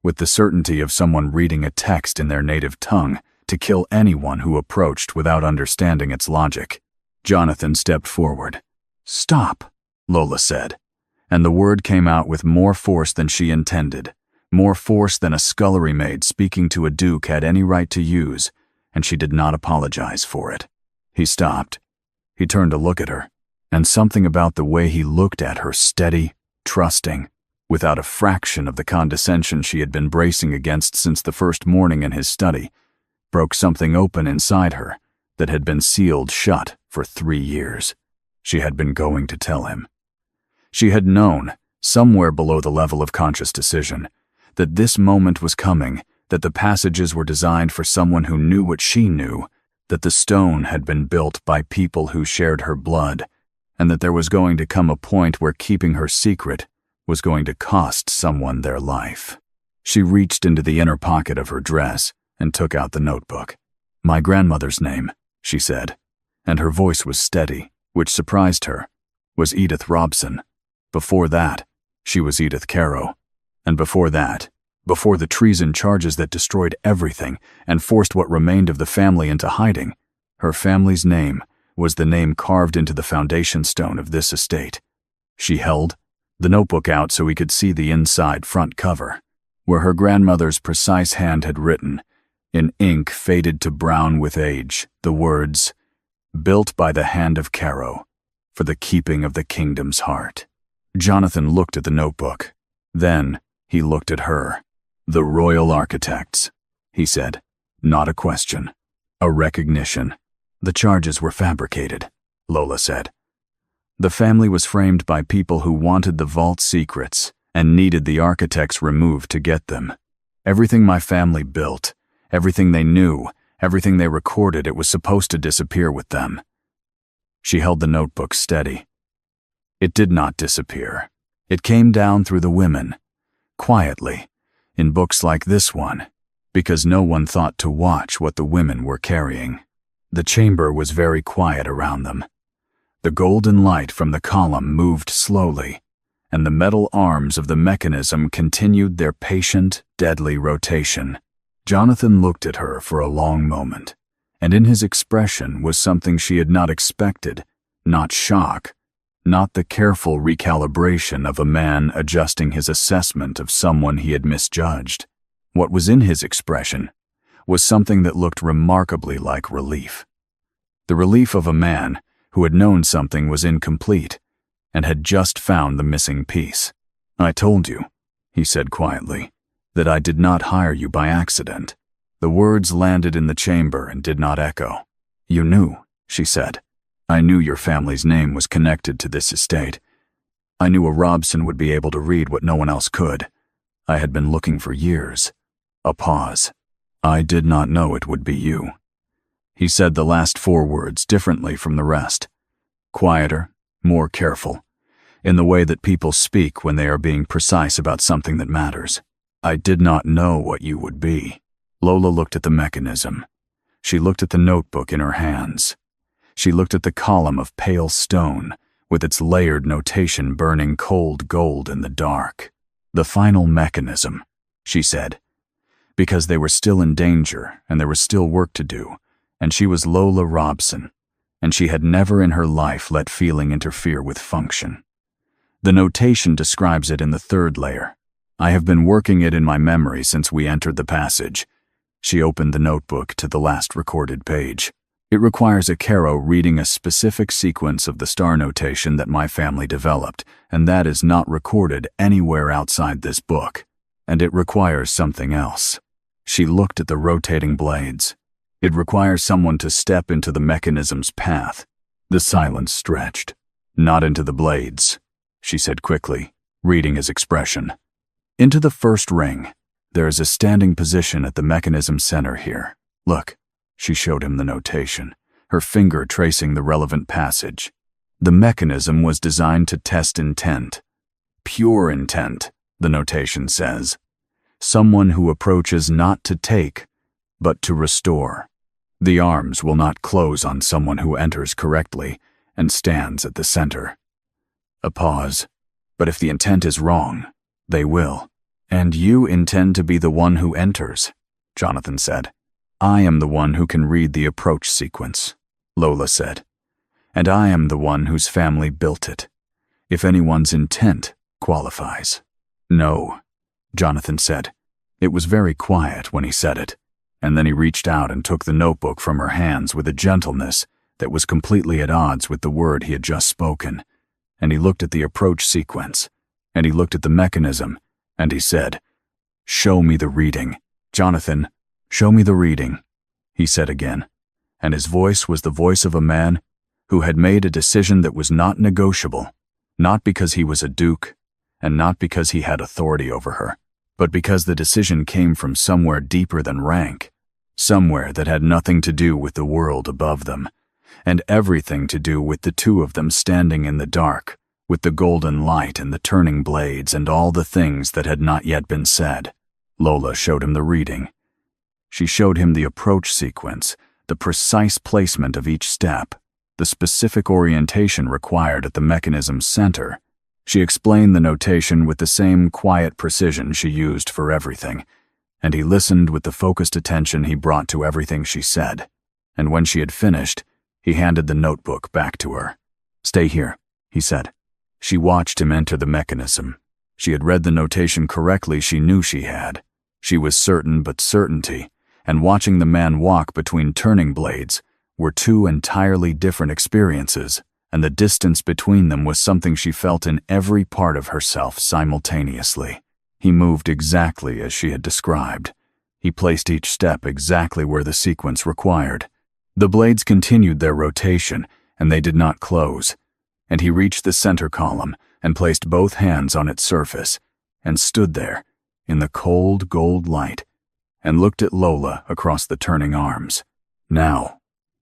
with the certainty of someone reading a text in their native tongue, to kill anyone who approached without understanding its logic. Jonathan stepped forward. Stop, Lola said, and the word came out with more force than she intended, more force than a scullery maid speaking to a duke had any right to use, and she did not apologize for it. He stopped. He turned to look at her, and something about the way he looked at her, steady, trusting, without a fraction of the condescension she had been bracing against since the first morning in his study, broke something open inside her that had been sealed shut for 3 years. She had been going to tell him. She had known, somewhere below the level of conscious decision, that this moment was coming, that the passages were designed for someone who knew what she knew, that the stone had been built by people who shared her blood, and that there was going to come a point where keeping her secret was going to cost someone their life. She reached into the inner pocket of her dress and took out the notebook. My grandmother's name, she said, and her voice was steady, which surprised her, was Edith Robson. Before that, she was Edith Caro. And before that, before the treason charges that destroyed everything and forced what remained of the family into hiding, her family's name was the name carved into the foundation stone of this estate. She held the notebook out so he could see the inside front cover, where her grandmother's precise hand had written, in ink faded to brown with age, the words, "Built by the hand of Caro, for the keeping of the kingdom's heart." Jonathan looked at the notebook. Then he looked at her. "The Royal Architects," he said. "Not a question. A recognition." "The charges were fabricated," Lola said. "The family was framed by people who wanted the vault secrets and needed the architects removed to get them. Everything my family built, everything they knew, everything they recorded, it was supposed to disappear with them." She held the notebook steady. It did not disappear. It came down through the women, quietly, in books like this one, because no one thought to watch what the women were carrying. The chamber was very quiet around them. The golden light from the column moved slowly, and the metal arms of the mechanism continued their patient, deadly rotation. Jonathan looked at her for a long moment, and in his expression was something she had not expected, not shock, not the careful recalibration of a man adjusting his assessment of someone he had misjudged. What was in his expression was something that looked remarkably like relief. The relief of a man who had known something was incomplete and had just found the missing piece. "I told you," he said quietly, "that I did not hire you by accident." The words landed in the chamber and did not echo. "You knew," she said. "I knew your family's name was connected to this estate. I knew a Robson would be able to read what no one else could. I had been looking for years." A pause. "I did not know it would be you." He said the last 4 words differently from the rest. Quieter, more careful, in the way that people speak when they are being precise about something that matters. "I did not know what you would be." Lola looked at the mechanism. She looked at the notebook in her hands. She looked at the column of pale stone, with its layered notation burning cold gold in the dark. "The final mechanism," she said, because they were still in danger and there was still work to do, and she was Lola Robson, and she had never in her life let feeling interfere with function. "The notation describes it in the 3rd layer. I have been working it in my memory since we entered the passage." She opened the notebook to the last recorded page. "It requires a Caro reading a specific sequence of the star notation that my family developed, and that is not recorded anywhere outside this book. And it requires something else." She looked at the rotating blades. "It requires someone to step into the mechanism's path." The silence stretched. "Not into the blades," she said quickly, reading his expression. "Into the 1st ring. There is a standing position at the mechanism center here. Look." She showed him the notation, her finger tracing the relevant passage. "The mechanism was designed to test intent. Pure intent, the notation says. Someone who approaches not to take, but to restore. The arms will not close on someone who enters correctly and stands at the center." A pause. "But if the intent is wrong, they will." "And you intend to be the one who enters," Jonathan said. "I am the one who can read the approach sequence," Lola said. "And I am the one whose family built it. If anyone's intent qualifies." "No," Jonathan said. It was very quiet when he said it, and then he reached out and took the notebook from her hands with a gentleness that was completely at odds with the word he had just spoken. And he looked at the approach sequence, and he looked at the mechanism, and he said, "Show me the reading. Jonathan, show me the reading," he said again, and his voice was the voice of a man who had made a decision that was not negotiable, not because he was a duke, and not because he had authority over her, but because the decision came from somewhere deeper than rank, somewhere that had nothing to do with the world above them, and everything to do with the 2 of them standing in the dark, with the golden light and the turning blades and all the things that had not yet been said. Lola showed him the reading. She showed him the approach sequence, the precise placement of each step, the specific orientation required at the mechanism's center. She explained the notation with the same quiet precision she used for everything, and he listened with the focused attention he brought to everything she said. And when she had finished, he handed the notebook back to her. "Stay here," he said. She watched him enter the mechanism. She had read the notation correctly, she knew she had. She was certain but certainty, and watching the man walk between turning blades were 2 entirely different experiences, and the distance between them was something she felt in every part of herself simultaneously. He moved exactly as she had described. He placed each step exactly where the sequence required. The blades continued their rotation, and they did not close. And he reached the center column and placed both hands on its surface, and stood there, in the cold gold light, and looked at Lola across the turning arms. "Now,"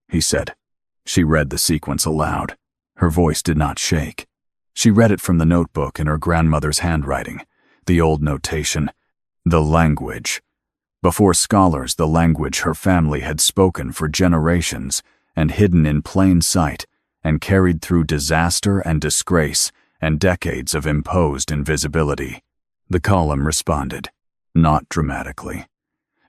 he said. She read the sequence aloud. Her voice did not shake. She read it from the notebook in her grandmother's handwriting, the old notation, the language. Before scholars, the language her family had spoken for generations and hidden in plain sight and carried through disaster and disgrace and decades of imposed invisibility. The column responded, not dramatically,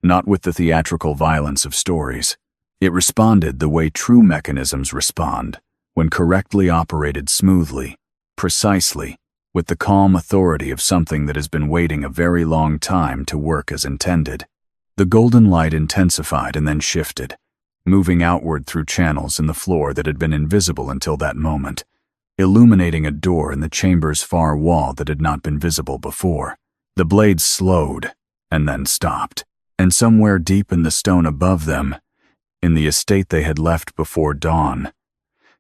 not with the theatrical violence of stories. It responded the way true mechanisms respond, when correctly operated smoothly, precisely, with the calm authority of something that has been waiting a very long time to work as intended. The golden light intensified and then shifted, moving outward through channels in the floor that had been invisible until that moment, illuminating a door in the chamber's far wall that had not been visible before. The blades slowed and then stopped, and somewhere deep in the stone above them, in the estate they had left before dawn,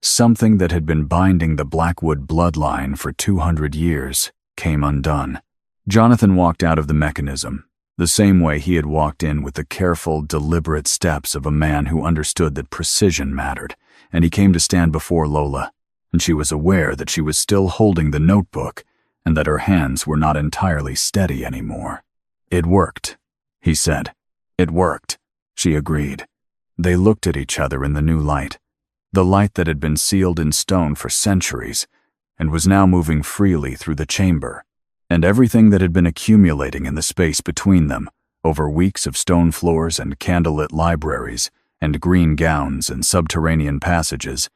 something that had been binding the Blackwood bloodline for 200 years came undone. Jonathan walked out of the mechanism, the same way he had walked in, with the careful, deliberate steps of a man who understood that precision mattered, and he came to stand before Lola, and she was aware that she was still holding the notebook and that her hands were not entirely steady anymore. "It worked," he said. "It worked," she agreed. They looked at each other in the new light, the light that had been sealed in stone for centuries and was now moving freely through the chamber, and everything that had been accumulating in the space between them over weeks of stone floors and candlelit libraries and green gowns and subterranean passages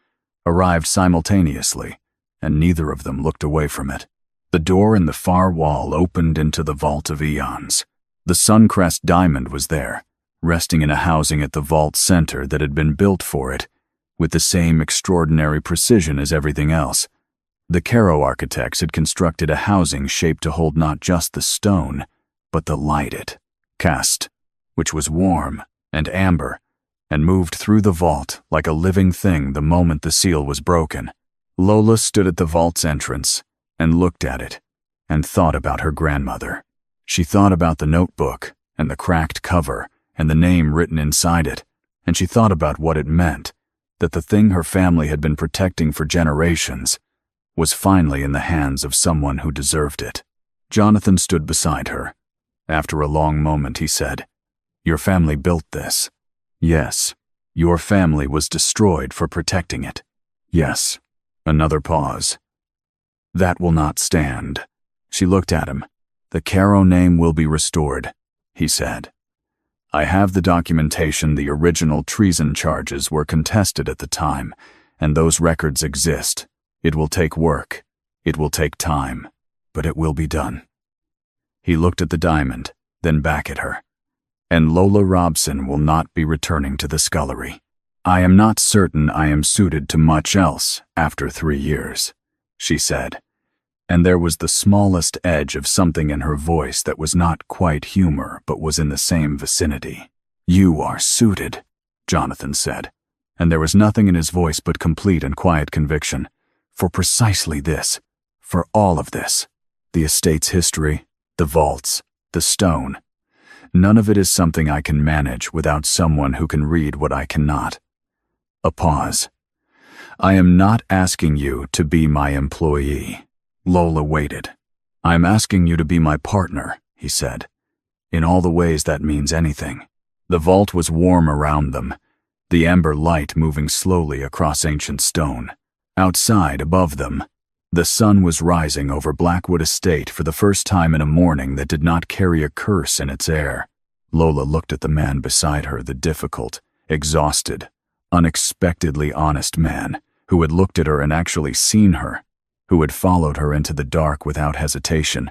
arrived simultaneously, and neither of them looked away from it. The door in the far wall opened into the vault of eons. The Suncrest diamond was there, resting in a housing at the vault center that had been built for it, with the same extraordinary precision as everything else. The Caro architects had constructed a housing shaped to hold not just the stone, but the light it cast, which was warm and amber, and moved through the vault like a living thing the moment the seal was broken. Lola stood at the vault's entrance and looked at it and thought about her grandmother. She thought about the notebook and the cracked cover and the name written inside it, and she thought about what it meant, that the thing her family had been protecting for generations was finally in the hands of someone who deserved it. Jonathan stood beside her. After a long moment, he said, "Your family built this." "Yes." "Your family was destroyed for protecting it." "Yes." Another pause. "That will not stand." She looked at him. "The Caro name will be restored," he said. "I have the documentation. The original treason charges were contested at the time, and those records exist. It will take work. It will take time, but it will be done." He looked at the diamond, then back at her. "And Lola Robson will not be returning to the scullery. I am not certain I am suited to much else after 3 years," she said, and there was the smallest edge of something in her voice that was not quite humor but was in the same vicinity. "You are suited," Jonathan said, and there was nothing in his voice but complete and quiet conviction. "For precisely this, for all of this, the estate's history, the vaults, the stone. None of it is something I can manage without someone who can read what I cannot." A pause. "I am not asking you to be my employee." Lola waited. "I am asking you to be my partner," he said. "In all the ways that means anything." The vault was warm around them, the amber light moving slowly across ancient stone. Outside, above them, the sun was rising over Blackwood Estate for the first time in a morning that did not carry a curse in its air. Lola looked at the man beside her, the difficult, exhausted, unexpectedly honest man who had looked at her and actually seen her, who had followed her into the dark without hesitation,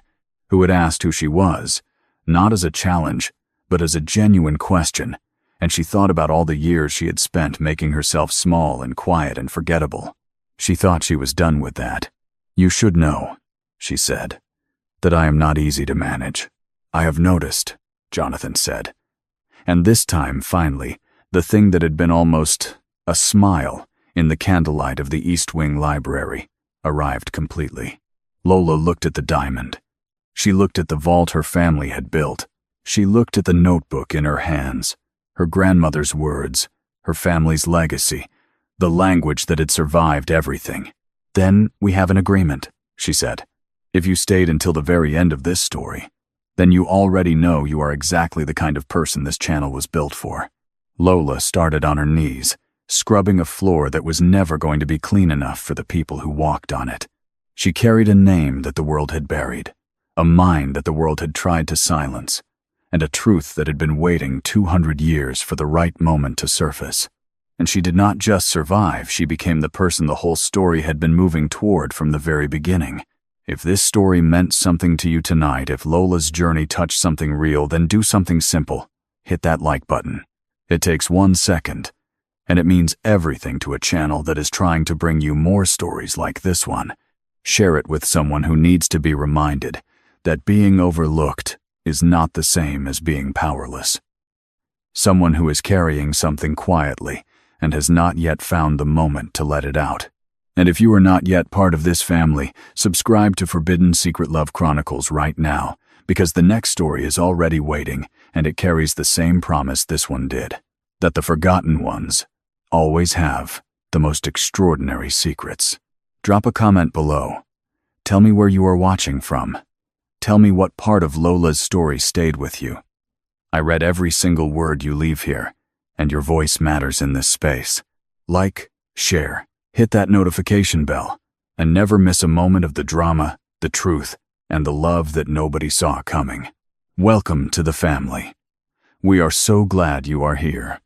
who had asked who she was, not as a challenge, but as a genuine question, and she thought about all the years she had spent making herself small and quiet and forgettable. She thought she was done with that. "You should know," she said, "that I am not easy to manage. "I have noticed," Jonathan said. And this time, finally, the thing that had been almost a smile in the candlelight of the East Wing Library arrived completely. Lola looked at the diamond. She looked at the vault her family had built. She looked at the notebook in her hands, her grandmother's words, her family's legacy, the language that had survived everything. "Then we have an agreement," she said. "If you stayed until the very end of this story, then you already know you are exactly the kind of person this channel was built for." Lola started on her knees, scrubbing a floor that was never going to be clean enough for the people who walked on it. She carried a name that the world had buried, a mind that the world had tried to silence, and a truth that had been waiting 200 years for the right moment to surface. And she did not just survive, she became the person the whole story had been moving toward from the very beginning. If this story meant something to you tonight, if Lola's journey touched something real, then do something simple. Hit that like button. It takes 1 second, and it means everything to a channel that is trying to bring you more stories like this one. Share it with someone who needs to be reminded that being overlooked is not the same as being powerless. Someone who is carrying something quietly and has not yet found the moment to let it out. And if you are not yet part of this family, subscribe to Forbidden Secret Love Chronicles right now, because the next story is already waiting, and it carries the same promise this one did, that the forgotten ones always have the most extraordinary secrets. Drop a comment below. Tell me where you are watching from. Tell me what part of Lola's story stayed with you. I read every single word you leave here, and your voice matters in this space. Like, share, hit that notification bell, and never miss a moment of the drama, the truth, and the love that nobody saw coming. Welcome to the family. We are so glad you are here.